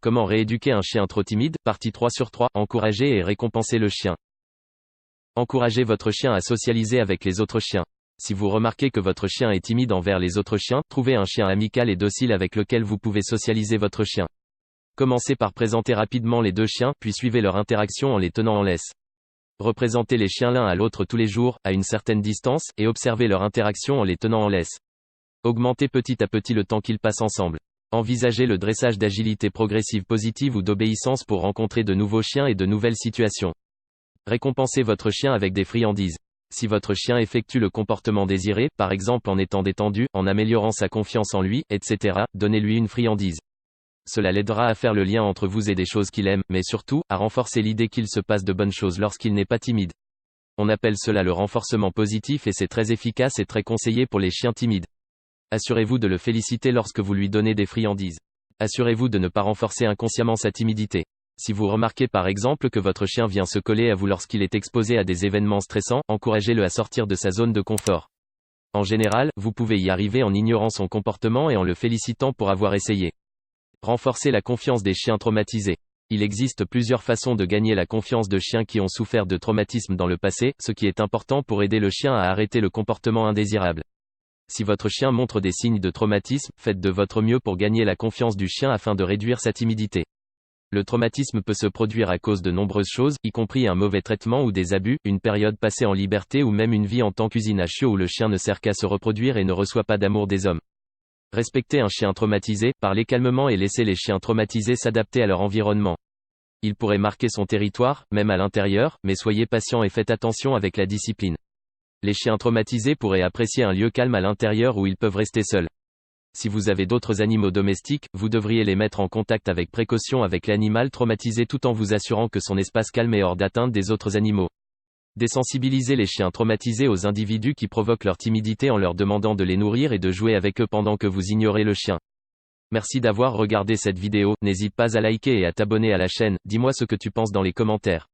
Comment rééduquer un chien trop timide, partie 3 sur 3, encourager et récompenser le chien. Encouragez votre chien à socialiser avec les autres chiens. Si vous remarquez que votre chien est timide envers les autres chiens, trouvez un chien amical et docile avec lequel vous pouvez socialiser votre chien. Commencez par présenter rapidement les deux chiens, puis suivez leur interaction en les tenant en laisse. Représentez les chiens l'un à l'autre tous les jours, à une certaine distance, et observez leur interaction en les tenant en laisse. Augmentez petit à petit le temps qu'ils passent ensemble. Envisagez le dressage d'agilité progressive positive ou d'obéissance pour rencontrer de nouveaux chiens et de nouvelles situations. Récompensez votre chien avec des friandises. Si votre chien effectue le comportement désiré, par exemple en étant détendu, en améliorant sa confiance en lui, etc., donnez-lui une friandise. Cela l'aidera à faire le lien entre vous et des choses qu'il aime, mais surtout, à renforcer l'idée qu'il se passe de bonnes choses lorsqu'il n'est pas timide. On appelle cela le renforcement positif et c'est très efficace et très conseillé pour les chiens timides. Assurez-vous de le féliciter lorsque vous lui donnez des friandises. Assurez-vous de ne pas renforcer inconsciemment sa timidité. Si vous remarquez par exemple que votre chien vient se coller à vous lorsqu'il est exposé à des événements stressants, encouragez-le à sortir de sa zone de confort. En général, vous pouvez y arriver en ignorant son comportement et en le félicitant pour avoir essayé. Renforcer la confiance des chiens traumatisés. Il existe plusieurs façons de gagner la confiance de chiens qui ont souffert de traumatismes dans le passé, ce qui est important pour aider le chien à arrêter le comportement indésirable. Si votre chien montre des signes de traumatisme, faites de votre mieux pour gagner la confiance du chien afin de réduire sa timidité. Le traumatisme peut se produire à cause de nombreuses choses, y compris un mauvais traitement ou des abus, une période passée en liberté ou même une vie en tant qu'usine à chiots où le chien ne sert qu'à se reproduire et ne reçoit pas d'amour des hommes. Respectez un chien traumatisé, parlez calmement et laissez les chiens traumatisés s'adapter à leur environnement. Il pourrait marquer son territoire, même à l'intérieur, mais soyez patient et faites attention avec la discipline. Les chiens traumatisés pourraient apprécier un lieu calme à l'intérieur où ils peuvent rester seuls. Si vous avez d'autres animaux domestiques, vous devriez les mettre en contact avec précaution avec l'animal traumatisé tout en vous assurant que son espace calme est hors d'atteinte des autres animaux. Désensibilisez les chiens traumatisés aux individus qui provoquent leur timidité en leur demandant de les nourrir et de jouer avec eux pendant que vous ignorez le chien. Merci d'avoir regardé cette vidéo, n'hésite pas à liker et à t'abonner à la chaîne, dis-moi ce que tu penses dans les commentaires.